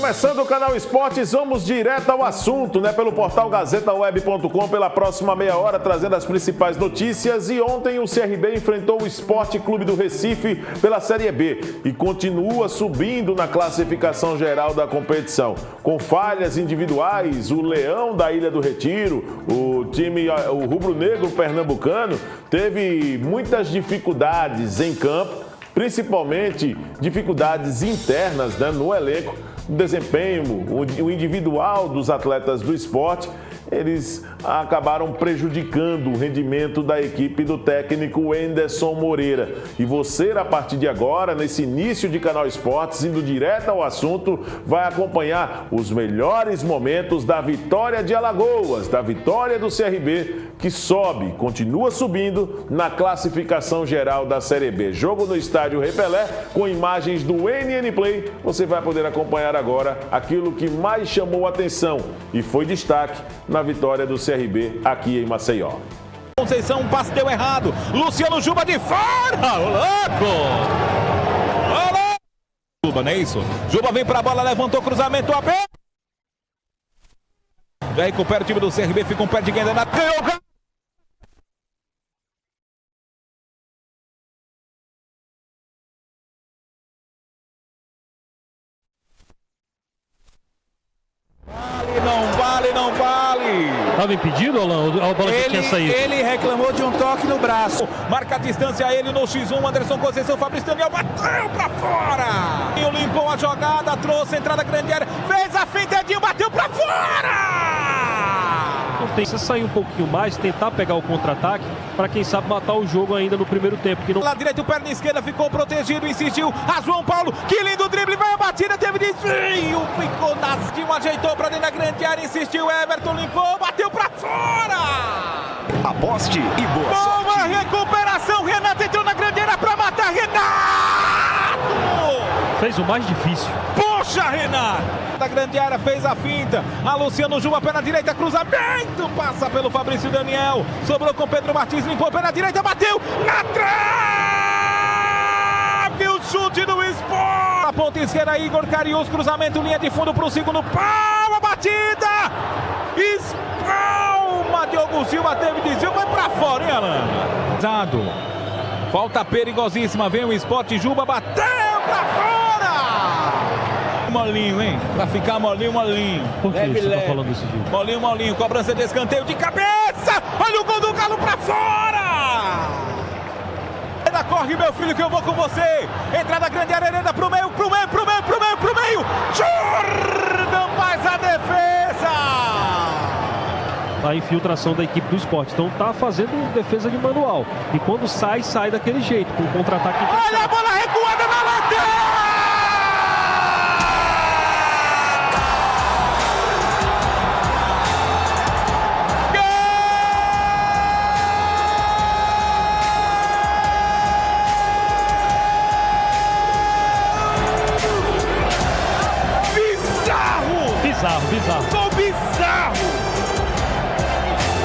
Começando o Canal Esportes, vamos direto ao assunto, pelo portal gazetaweb.com, pela próxima meia hora, trazendo as principais notícias. E ontem o CRB enfrentou o Sport Clube do Recife pela Série B e continua subindo na classificação geral da competição. Com falhas individuais, o Leão da Ilha do Retiro, o rubro-negro pernambucano, teve muitas dificuldades em campo, principalmente dificuldades internas no elenco. O desempenho, o individual dos atletas do esporte, eles acabaram prejudicando o rendimento da equipe do técnico Enderson Moreira. E você, a partir de agora, nesse início de Canal Esportes, indo direto ao assunto, vai acompanhar os melhores momentos da vitória de Alagoas, da vitória do CRB, que sobe, continua subindo na classificação geral da Série B. Jogo no estádio Repelé, com imagens do NN Play. Você vai poder acompanhar agora aquilo que mais chamou a atenção e foi destaque na vitória do CRB aqui em Maceió. Conceição, um passe deu errado. Luciano Juba de fora. Ô louco! Juba, não é isso? Juba vem pra bola, levantou cruzamento aberto. Já recupera o time do CRB, fica um pé de guenda na canhota. Não vale. Estava impedido, Alain? A bola que tinha saído. Ele reclamou de um toque no braço. Marca a distância a ele no X1. Anderson Conceição, Fabrício Daniel bateu pra fora. E limpou a jogada, trouxe a entrada grande área, fez a finta, Edinho bateu pra fora. Não tem que sair um pouquinho mais, tentar pegar o contra-ataque para quem sabe matar o jogo ainda no primeiro tempo. Que não... Lá direito, perna esquerda, ficou protegido, insistiu. A João Paulo, que lindo drible, vai a batida, teve desvio, ficou nas de ajeitou pra dentro da grande área, insistiu, Everton limpou, bateu pra fora. Aposte e boa sorte. Boa recuperação, Renato entrou na grande área pra matar, Renato! Fez o mais difícil. Puxa, Renato! Da grande área, fez a finta. A Luciano Juba, pé na direita, cruzamento, passa pelo Fabrício Daniel. Sobrou com Pedro Martins, limpou, pé na direita, bateu na trave! O chute do Sport! A ponta esquerda, Igor Carius, cruzamento, linha de fundo pro segundo pau, a batida! Espalma, Diogo Silva teve desvio, vai pra fora, hein, Alan? Falta perigosíssima, vem o Sport, Juba bateu pra fora! Molinho, hein? Pra ficar molinho. Por que você tá falando desse jeito? Molinho, cobrança de escanteio de cabeça! Olha o gol do Galo pra fora! Ainda corre, meu filho, que eu vou com você! Entrada grande área, Hereda pro meio! Jordan faz a defesa! A infiltração da equipe do Sport. Então tá fazendo defesa de manual. E quando sai daquele jeito, com o contra-ataque. Olha a bola recuada na lateral! Bizarro. Gol bizarro!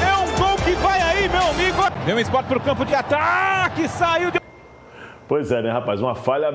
É um gol que vai aí, meu amigo! Deu um Sport pro campo de ataque, saiu de... Pois é, rapaz? Uma falha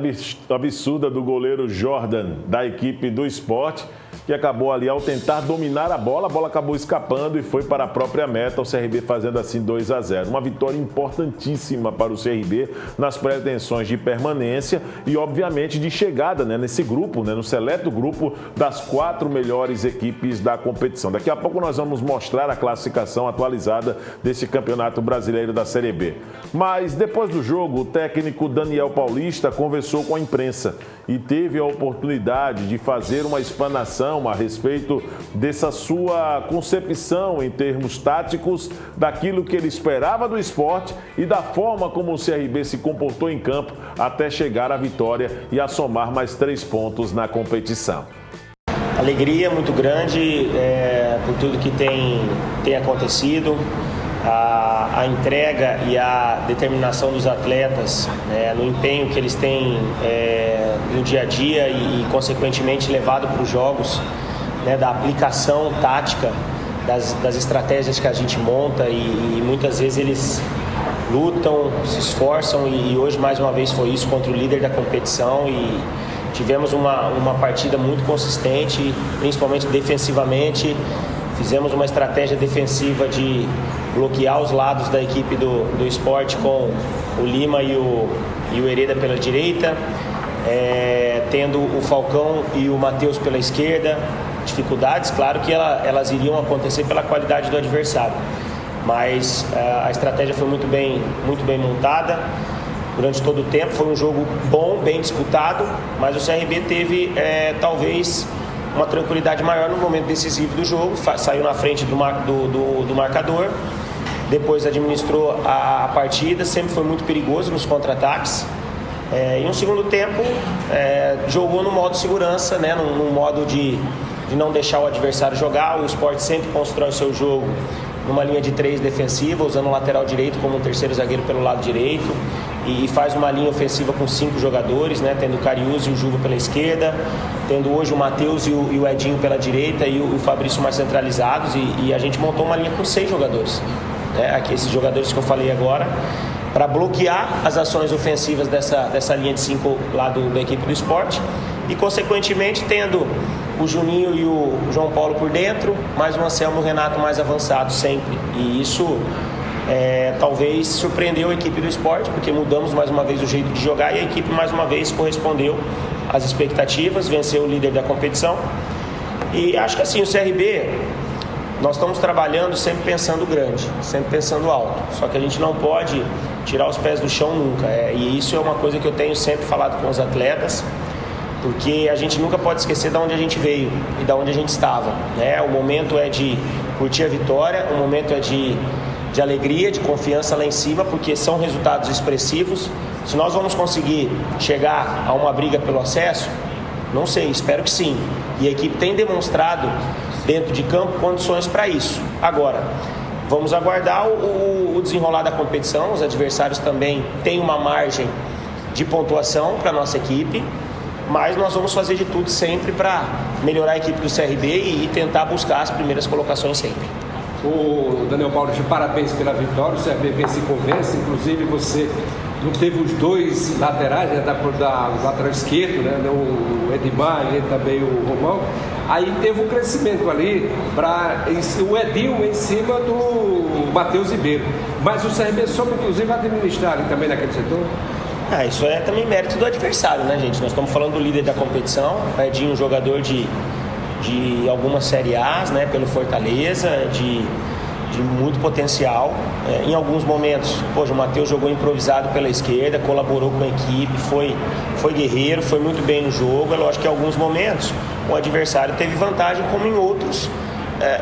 absurda do goleiro Jordan, da equipe do Sport, que acabou ali ao tentar dominar a bola acabou escapando e foi para a própria meta, o CRB fazendo assim 2-0. Uma vitória importantíssima para o CRB nas pretensões de permanência e, obviamente, de chegada nesse grupo, no seleto grupo das 4 melhores equipes da competição. Daqui a pouco nós vamos mostrar a classificação atualizada desse Campeonato Brasileiro da Série B. Mas, depois do jogo, o técnico Daniel Paulista conversou com a imprensa e teve a oportunidade de fazer uma explanação a respeito dessa sua concepção em termos táticos, daquilo que ele esperava do esporte e da forma como o CRB se comportou em campo até chegar à vitória e a somar mais 3 pontos na competição. Alegria muito grande por tudo que tem acontecido. A entrega e a determinação dos atletas no empenho que eles têm no dia a dia e consequentemente levado para os jogos, da aplicação tática das estratégias que a gente monta e muitas vezes eles lutam, se esforçam e hoje mais uma vez foi isso contra o líder da competição e tivemos uma partida muito consistente, principalmente defensivamente. Fizemos uma estratégia defensiva de bloquear os lados da equipe do Sport com o Lima e o Hereda pela direita, tendo o Falcão e o Matheus pela esquerda. Dificuldades, claro que elas iriam acontecer pela qualidade do adversário, mas a estratégia foi muito bem montada durante todo o tempo. Foi um jogo bom, bem disputado, mas o CRB teve talvez uma tranquilidade maior no momento decisivo do jogo, saiu na frente do marcador, depois administrou a partida, sempre foi muito perigoso nos contra-ataques. E no segundo tempo jogou no modo segurança, né, no modo de não deixar o adversário jogar. O Sport sempre constrói o seu jogo numa linha de 3 defensiva, usando o lateral direito como um terceiro zagueiro pelo lado direito, e faz uma linha ofensiva com 5 jogadores, né, tendo o Cariús e o Juba pela esquerda, tendo hoje o Matheus e o Edinho pela direita e o Fabrício mais centralizados, e a gente montou uma linha com 6 jogadores, né, aqui, esses jogadores que eu falei agora, para bloquear as ações ofensivas dessa linha de 5 lá da equipe do Sport, e consequentemente tendo o Juninho e o João Paulo por dentro, mais o Anselmo e o Renato mais avançados sempre. E isso talvez surpreendeu a equipe do Sport, porque mudamos mais uma vez o jeito de jogar e a equipe mais uma vez correspondeu às expectativas, venceu o líder da competição. E acho que assim, o CRB, nós estamos trabalhando sempre pensando grande, sempre pensando alto, só que a gente não pode tirar os pés do chão nunca, e isso é uma coisa que eu tenho sempre falado com os atletas, porque a gente nunca pode esquecer de onde a gente veio e de onde a gente estava, né? O momento é de curtir a vitória, o momento é de alegria, de confiança lá em cima, porque são resultados expressivos. Se nós vamos conseguir chegar a uma briga pelo acesso, não sei, espero que sim, e a equipe tem demonstrado dentro de campo condições para isso. Agora, vamos aguardar o desenrolar da competição. Os adversários também têm uma margem de pontuação para a nossa equipe, mas nós vamos fazer de tudo sempre para melhorar a equipe do CRB e tentar buscar as primeiras colocações sempre. O Daniel Paulo, de parabéns pela vitória, o CRB vence e convence, inclusive você não teve os 2 laterais, né, da lateral esquerdo, né, o Edmar e também o Romão, aí teve um crescimento ali para o Edinho em cima do Matheus Ribeiro, mas o CRB soube inclusive administrar também naquele setor. Isso é também mérito do adversário, né, gente? Nós estamos falando do líder da competição, o Edinho, um jogador de algumas Série A's, né, pelo Fortaleza, de muito potencial. Em alguns momentos, o Matheus jogou improvisado pela esquerda, colaborou com a equipe, foi guerreiro, foi muito bem no jogo. É lógico que em alguns momentos o adversário teve vantagem, como em outros.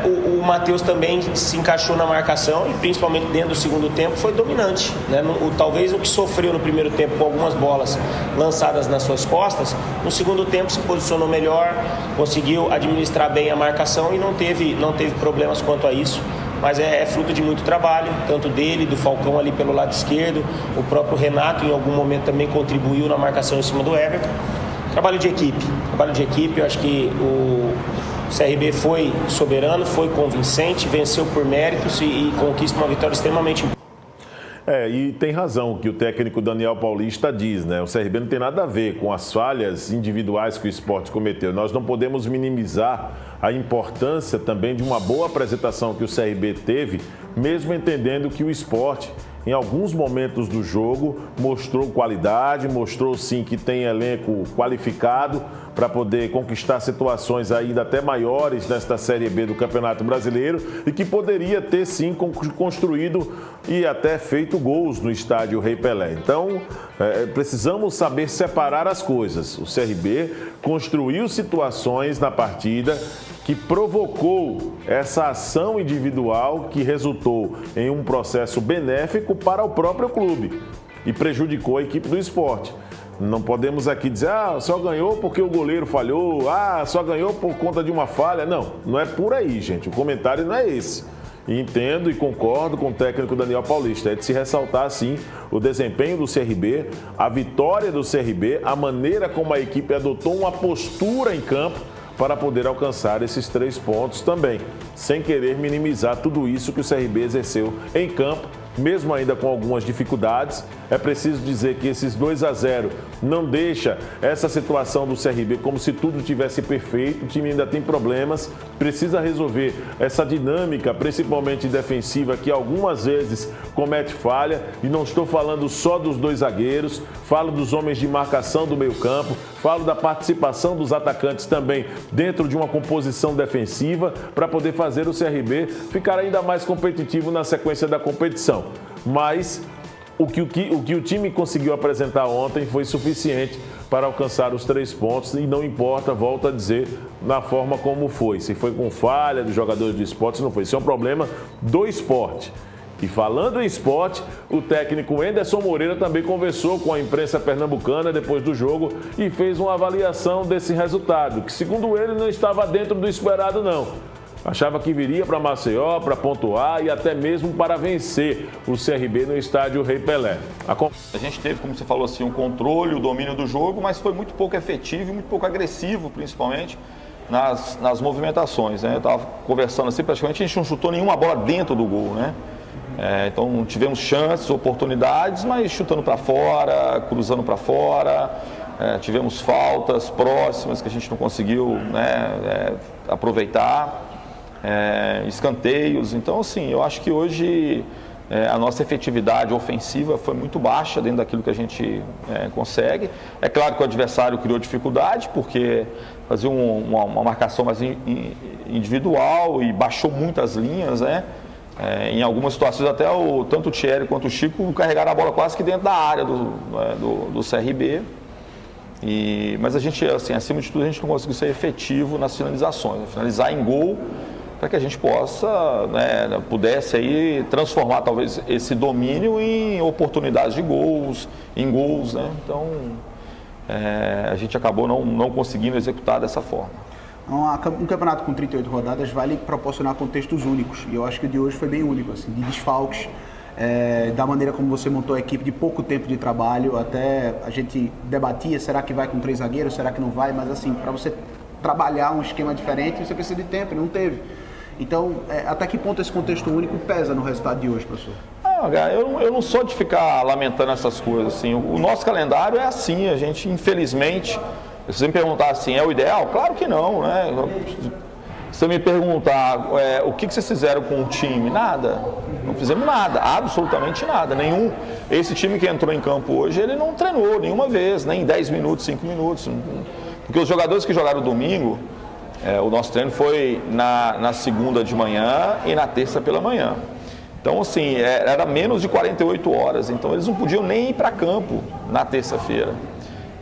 O Matheus também se encaixou na marcação e principalmente dentro do segundo tempo foi dominante, né? Talvez o que sofreu no primeiro tempo com algumas bolas lançadas nas suas costas, no segundo tempo se posicionou melhor, conseguiu administrar bem a marcação e não teve problemas quanto a isso. Mas é fruto de muito trabalho, tanto dele, do Falcão ali pelo lado esquerdo, o próprio Renato em algum momento também contribuiu na marcação em cima do Everton. Trabalho de equipe, eu acho que o CRB foi soberano, foi convincente, venceu por méritos e conquista uma vitória extremamente importante. E tem razão o que o técnico Daniel Paulista diz, né? O CRB não tem nada a ver com as falhas individuais que o Sport cometeu. Nós não podemos minimizar a importância também de uma boa apresentação que o CRB teve, mesmo entendendo que o Sport, em alguns momentos do jogo, mostrou qualidade, mostrou sim que tem elenco qualificado para poder conquistar situações ainda até maiores nesta Série B do Campeonato Brasileiro e que poderia ter sim construído e até feito gols no estádio Rei Pelé. Então, precisamos saber separar as coisas. O CRB construiu situações na partida que provocou essa ação individual que resultou em um processo benéfico para o próprio clube e prejudicou a equipe do Sport. Não podemos aqui dizer, só ganhou porque o goleiro falhou, só ganhou por conta de uma falha. Não é por aí, gente. O comentário não é esse. Entendo e concordo com o técnico Daniel Paulista. É de se ressaltar, sim, o desempenho do CRB, a vitória do CRB, a maneira como a equipe adotou uma postura em campo para poder alcançar esses 3 pontos também, sem querer minimizar tudo isso que o CRB exerceu em campo, mesmo ainda com algumas dificuldades, É preciso dizer que esses 2-0 não deixa essa situação do CRB como se tudo tivesse perfeito. O time ainda tem problemas, precisa resolver essa dinâmica, principalmente defensiva, que algumas vezes comete falha. E não estou falando só dos 2 zagueiros, falo dos homens de marcação do meio-campo, falo da participação dos atacantes também dentro de uma composição defensiva para poder fazer o CRB ficar ainda mais competitivo na sequência da competição. Mas o que o time conseguiu apresentar ontem foi suficiente para alcançar os 3 pontos e não importa, volto a dizer, na forma como foi. Se foi com falha dos jogadores do esporte, se não foi. Isso é um problema do esporte. E falando em esporte, o técnico Anderson Moreira também conversou com a imprensa pernambucana depois do jogo e fez uma avaliação desse resultado, que segundo ele não estava dentro do esperado não. Achava que viria para Maceió, para pontuar e até mesmo para vencer o CRB no estádio Rei Pelé. A gente teve, como você falou assim, um controle, o domínio do jogo, mas foi muito pouco efetivo e muito pouco agressivo, principalmente nas movimentações, né? Eu estava conversando assim, praticamente a gente não chutou nenhuma bola dentro do gol, né? Então tivemos chances, oportunidades, mas chutando para fora, cruzando para fora, tivemos faltas próximas que a gente não conseguiu, né, aproveitar, escanteios. Então, assim, eu acho que hoje a nossa efetividade ofensiva foi muito baixa dentro daquilo que a gente consegue. É claro que o adversário criou dificuldade, porque fazia uma marcação mais individual e baixou muitas linhas, né? Em algumas situações até tanto o Thierry quanto o Chico carregaram a bola quase que dentro da área do CRB. Mas a gente, assim, acima de tudo, a gente não conseguiu ser efetivo nas finalizações, né? Finalizar em gol para que a gente pudesse aí transformar talvez esse domínio em oportunidades de gols, em gols, né? Então a gente acabou não conseguindo executar dessa forma. Um campeonato com 38 rodadas vale proporcionar contextos únicos, e eu acho que o de hoje foi bem único, assim, de desfalques, da maneira como você montou a equipe, de pouco tempo de trabalho. Até a gente debatia, será que vai com 3 zagueiros, será que não vai, mas assim, para você trabalhar um esquema diferente, você precisa de tempo, não teve. Então, até que ponto esse contexto único pesa no resultado de hoje, professor? Eu não sou de ficar lamentando essas coisas, assim. O nosso calendário é assim, a gente, infelizmente... Se você me perguntar assim, é o ideal? Claro que não, né? Se você me perguntar o que vocês fizeram com o time? Nada. Não fizemos nada, absolutamente nada. Esse time que entrou em campo hoje, ele não treinou nenhuma vez, nem 10 minutos, 5 minutos. Porque os jogadores que jogaram domingo, o nosso treino foi na segunda de manhã e na terça pela manhã. Então, assim, era menos de 48 horas. Então, eles não podiam nem ir para campo na terça-feira.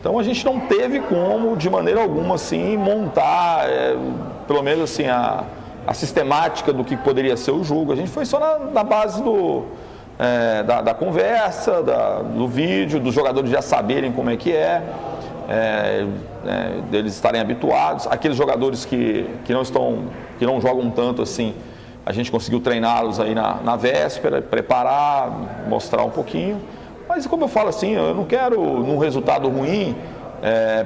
Então a gente não teve como, de maneira alguma, assim, montar, pelo menos assim, a sistemática do que poderia ser o jogo. A gente foi só na base da conversa, do vídeo, dos jogadores já saberem como é que deles estarem habituados. Aqueles jogadores que não jogam tanto assim, a gente conseguiu treiná-los aí na véspera, preparar, mostrar um pouquinho. Mas como eu falo assim, eu não quero, num resultado ruim,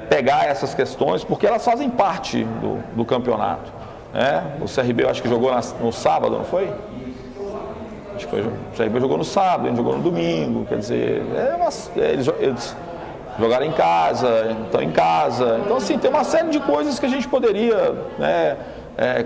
pegar essas questões, porque elas fazem parte do campeonato. O CRB eu acho que jogou no sábado, não foi? Acho que o CRB jogou no sábado, a gente jogou no domingo, quer dizer, eles jogaram em casa, estão em casa. Então, assim, tem uma série de coisas que a gente poderia,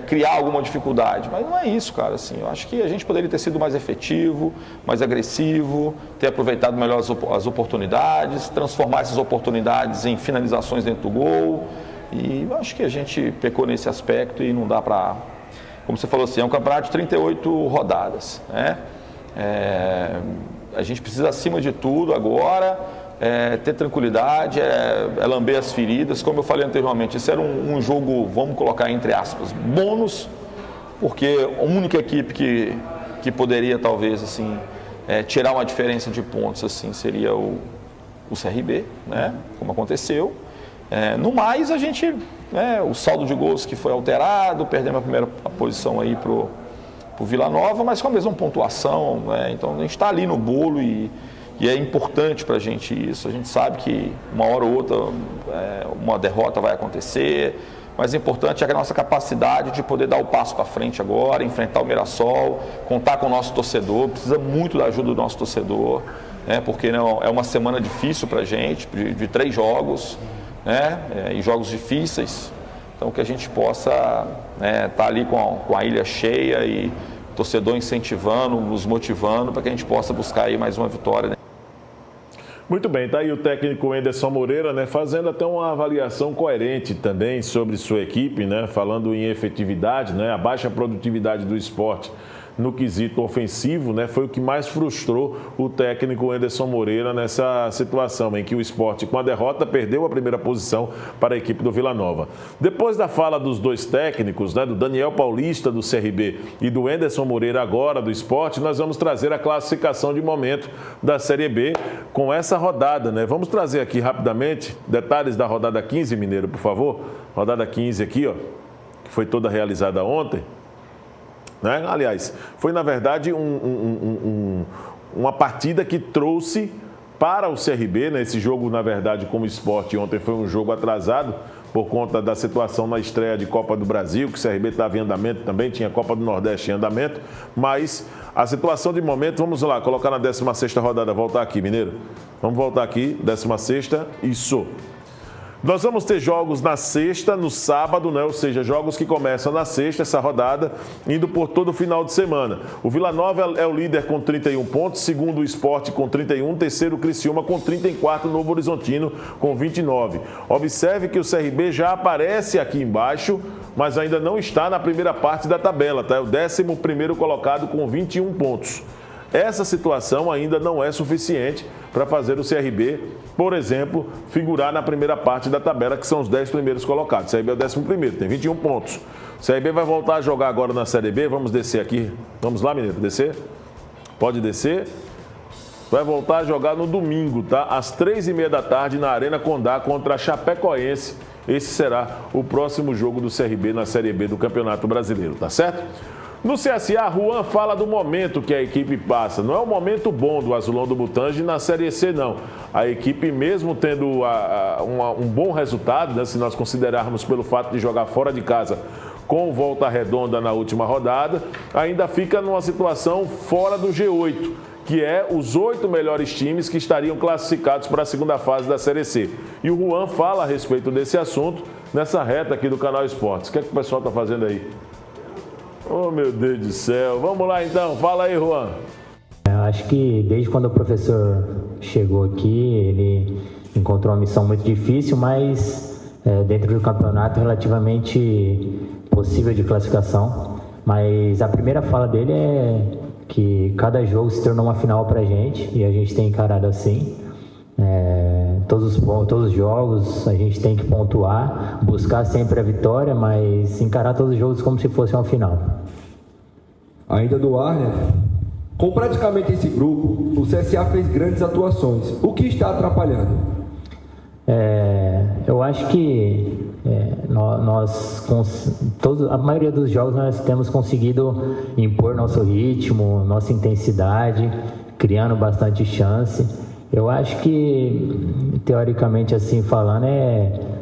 criar alguma dificuldade, mas não é isso, cara. Assim, eu acho que a gente poderia ter sido mais efetivo, mais agressivo, ter aproveitado melhor as oportunidades, transformar essas oportunidades em finalizações dentro do gol, e eu acho que a gente pecou nesse aspecto e não dá para, como você falou assim, é um campeonato de 38 rodadas, né? A gente precisa, acima de tudo, agora ter tranquilidade, lamber as feridas. Como eu falei anteriormente, isso era um jogo, vamos colocar entre aspas, bônus, porque a única equipe que poderia talvez assim, tirar uma diferença de pontos assim, seria o CRB, né? Como aconteceu. No mais, a gente, o saldo de gols que foi alterado, perdemos a primeira posição aí pro Vila Nova, mas com a mesma pontuação, né? Então a gente está ali no bolo e é importante para a gente isso. A gente sabe que uma hora ou outra uma derrota vai acontecer, mas o importante é a nossa capacidade de poder dar o passo para frente agora, enfrentar o Mirassol, contar com o nosso torcedor, precisa muito da ajuda do nosso torcedor, né, porque não, é uma semana difícil para a gente, de 3 jogos, né, e jogos difíceis, então que a gente possa estar ali com a ilha cheia e o torcedor incentivando, nos motivando para que a gente possa buscar aí mais uma vitória, né? Muito bem, tá aí o técnico Anderson Moreira, né, fazendo até uma avaliação coerente também sobre sua equipe, né, falando em efetividade, né, a baixa produtividade do esporte no quesito ofensivo, né, foi o que mais frustrou o técnico Anderson Moreira nessa situação em que o esporte, com a derrota, perdeu a primeira posição para a equipe do Vila Nova. Depois da fala dos dois técnicos, né, do Daniel Paulista do CRB e do Anderson Moreira agora do esporte, nós vamos trazer a classificação de momento da Série B com essa rodada, né? Vamos trazer aqui rapidamente detalhes da rodada 15, Mineiro, por favor. Rodada 15 aqui, ó, que foi toda realizada ontem. Né? Aliás, foi na verdade uma partida que trouxe para o CRB, né? Esse jogo, na verdade, como esporte, ontem foi um jogo atrasado por conta da situação na estreia de Copa do Brasil, que o CRB estava em andamento também, tinha Copa do Nordeste em andamento, mas a situação de momento, vamos lá, colocar na 16ª rodada, voltar aqui, Mineiro, vamos voltar aqui, 16ª, isso. Nós vamos ter jogos na sexta, no sábado, né? Ou seja, jogos que começam na sexta, essa rodada, indo por todo o final de semana. O Vila Nova é o líder com 31 pontos, segundo o Sport com 31, terceiro o Criciúma com 30 e quarto o Novo Horizontino com 29. Observe que o CRB já aparece aqui embaixo, mas ainda não está na primeira parte da tabela, tá? É o 11º colocado com 21 pontos. Essa situação ainda não é suficiente para fazer o CRB, por exemplo, figurar na primeira parte da tabela, que são os 10 primeiros colocados. O CRB é o 11º, tem 21 pontos. O CRB vai voltar a jogar agora na Série B. Vamos descer aqui. Vamos lá, Mineiro, descer? Pode descer. Vai voltar a jogar no domingo, tá? Às 3h30 da tarde, na Arena Condá, contra a Chapecoense. Esse será o próximo jogo do CRB na Série B do Campeonato Brasileiro, tá certo? No CSA, Juan fala do momento que a equipe passa. Não é um momento bom do Azulão do Butanje na Série C, não. A equipe, mesmo tendo um bom resultado, né, se nós considerarmos pelo fato de jogar fora de casa com Volta Redonda na última rodada, ainda fica numa situação fora do G8, que é os 8 melhores times que estariam classificados para a segunda fase da Série C. E o Juan fala a respeito desse assunto nessa reta aqui do Canal Esportes. O que é que o pessoal está fazendo aí? Oh, meu Deus do céu. Vamos lá, então. Fala aí, Juan. Eu acho que desde quando o professor chegou aqui, ele encontrou uma missão muito difícil, mas dentro do campeonato relativamente possível de classificação. Mas a primeira fala dele é que cada jogo se tornou uma final pra gente e a gente tem encarado assim. Todos os jogos a gente tem que pontuar, buscar sempre a vitória, mas encarar todos os jogos como se fosse uma final. Ainda do Arner, com praticamente esse grupo, o CSA fez grandes atuações. O que está atrapalhando? Eu acho que a maioria dos jogos nós temos conseguido impor nosso ritmo, nossa intensidade, criando bastante chance. Eu acho que, teoricamente assim falando,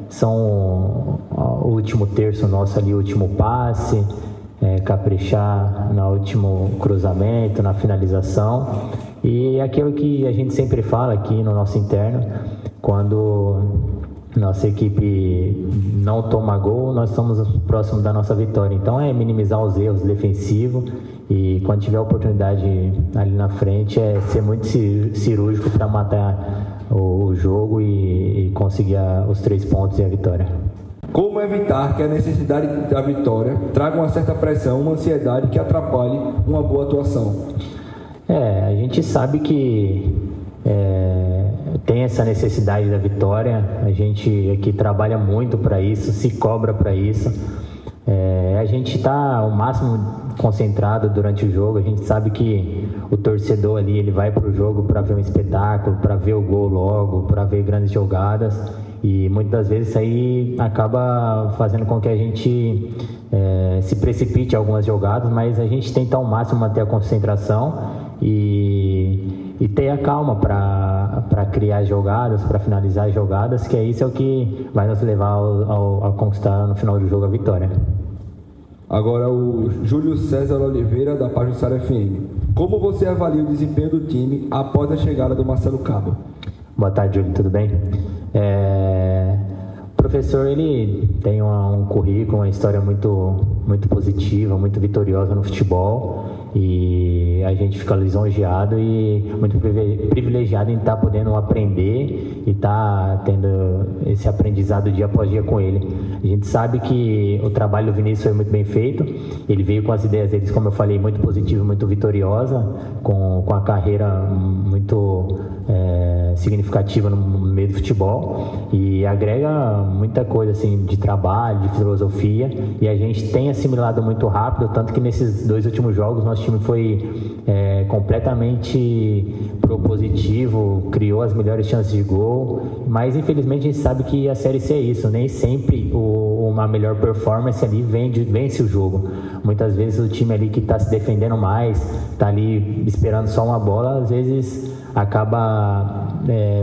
são o último terço nosso ali, o último passe, caprichar no último cruzamento, na finalização. E aquilo que a gente sempre fala aqui no nosso interno, quando nossa equipe não toma gol, nós estamos próximos da nossa vitória. Então é minimizar os erros defensivos e quando tiver oportunidade ali na frente é ser muito cirúrgico para matar o jogo e conseguir os 3 pontos e a vitória. Como evitar que a necessidade da vitória traga uma certa pressão, uma ansiedade que atrapalhe uma boa atuação? A gente sabe que tem essa necessidade da vitória, a gente aqui trabalha muito para isso, se cobra para isso. A gente está ao máximo concentrado durante o jogo, a gente sabe que o torcedor ali ele vai para o jogo para ver um espetáculo, para ver o gol logo, para ver grandes jogadas e muitas das vezes isso aí acaba fazendo com que a gente se precipite em algumas jogadas, mas a gente tenta ao máximo manter a concentração e ter a calma para criar jogadas, para finalizar jogadas, que isso é o que vai nos levar a conquistar no final do jogo a vitória. Agora o Júlio César Oliveira, da Pajuçara FM. Como você avalia o desempenho do time após a chegada do Marcelo Cabo? Boa tarde, Júlio, tudo bem? O professor, ele tem um currículo, uma história muito positiva, muito vitoriosa no futebol, e a gente fica lisonjeado e muito privilegiado em estar podendo aprender e estar tendo esse aprendizado dia após dia com ele. A gente sabe que o trabalho do Vinícius foi muito bem feito, ele veio com as ideias deles, como eu falei, muito positiva, muito vitoriosa, com a carreira muito significativa no meio do futebol, e agrega muita coisa assim de trabalho, de filosofia, e a gente tem assimilado muito rápido, tanto que nesses 2 últimos jogos nosso time foi completamente propositivo, criou as melhores chances de gol, mas infelizmente a gente sabe que a Série C é isso, nem sempre uma melhor performance ali vence o jogo. Muitas vezes o time ali que está se defendendo mais, está ali esperando só uma bola, às vezes acaba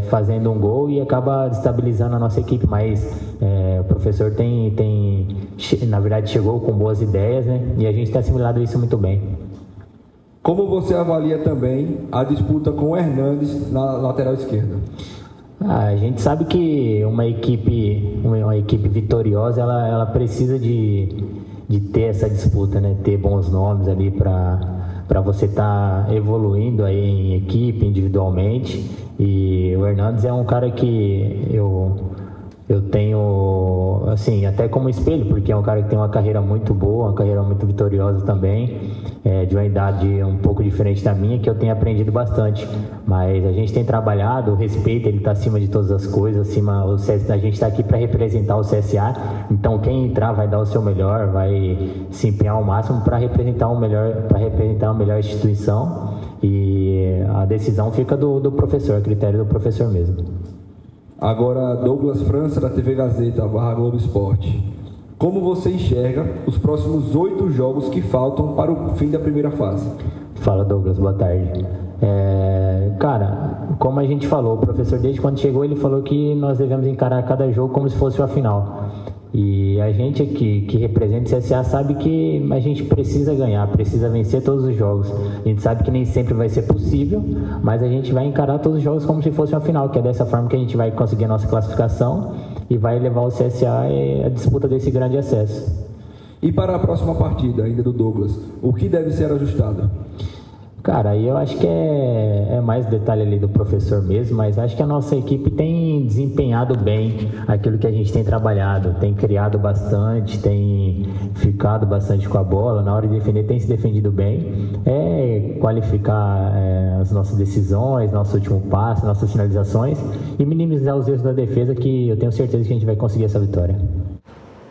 fazendo um gol e acaba destabilizando a nossa equipe, mas o professor na verdade chegou com boas ideias, né? E a gente tem assimilado isso muito bem. Como você avalia também a disputa com o Hernandes na lateral esquerda? A gente sabe que uma equipe vitoriosa, ela precisa de ter essa disputa, né? Ter bons nomes ali para você estar evoluindo aí em equipe, individualmente. E o Hernandes é um cara que eu tenho, assim, até como espelho, porque é um cara que tem uma carreira muito boa, uma carreira muito vitoriosa também, de uma idade um pouco diferente da minha, que eu tenho aprendido bastante. Mas a gente tem trabalhado, o respeito, ele está acima de todas as coisas, a gente está aqui para representar o CSA, então quem entrar vai dar o seu melhor, vai se empenhar ao máximo para representar a melhor instituição, e a decisão fica do professor, a critério do professor mesmo. Agora, Douglas França, da TV Gazeta, /Globo Esporte. Como você enxerga os próximos 8 jogos que faltam para o fim da primeira fase? Fala, Douglas, boa tarde. Cara, como a gente falou, o professor desde quando chegou, ele falou que nós devemos encarar cada jogo como se fosse uma final. E a gente aqui, que representa o CSA, sabe que a gente precisa ganhar, precisa vencer todos os jogos. A gente sabe que nem sempre vai ser possível, mas a gente vai encarar todos os jogos como se fosse uma final, que é dessa forma que a gente vai conseguir a nossa classificação e vai levar o CSA à disputa desse grande acesso. E para a próxima partida, ainda do Douglas, o que deve ser ajustado? Cara, aí eu acho que é mais detalhe ali do professor mesmo, mas acho que a nossa equipe tem desempenhado bem aquilo que a gente tem trabalhado, tem criado bastante, tem ficado bastante com a bola, na hora de defender tem se defendido bem, qualificar as nossas decisões, nosso último passe, nossas finalizações e minimizar os erros da defesa, que eu tenho certeza que a gente vai conseguir essa vitória.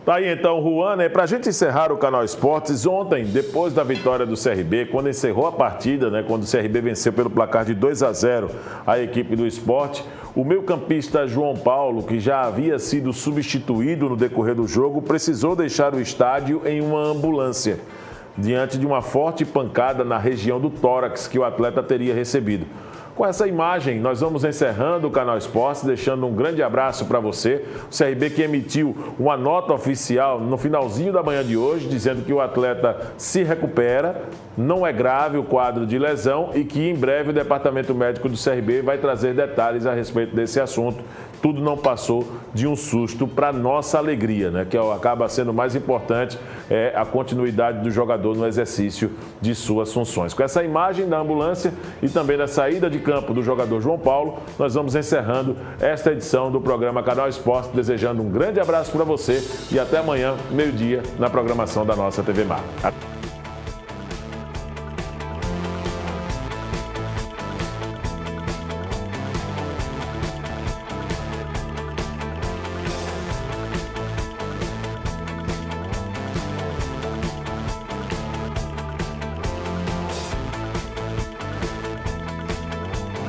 Tá aí então, Juan, né? Pra gente encerrar o Canal Esportes, ontem, depois da vitória do CRB, quando encerrou a partida, né? Quando o CRB venceu pelo placar de 2-0 a equipe do Sport, o meio-campista João Paulo, que já havia sido substituído no decorrer do jogo, precisou deixar o estádio em uma ambulância, diante de uma forte pancada na região do tórax que o atleta teria recebido. Com essa imagem, nós vamos encerrando o Canal Esportes, deixando um grande abraço para você. O CRB que emitiu uma nota oficial no finalzinho da manhã de hoje, dizendo que o atleta se recupera, não é grave o quadro de lesão e que em breve o departamento médico do CRB vai trazer detalhes a respeito desse assunto. Tudo não passou de um susto para nossa alegria, né? Que acaba sendo mais importante a continuidade do jogador no exercício de suas funções. Com essa imagem da ambulância e também da saída de campo do jogador João Paulo, nós vamos encerrando esta edição do programa Canal Esporte, desejando um grande abraço para você e até amanhã, meio-dia, na programação da nossa TV Mar.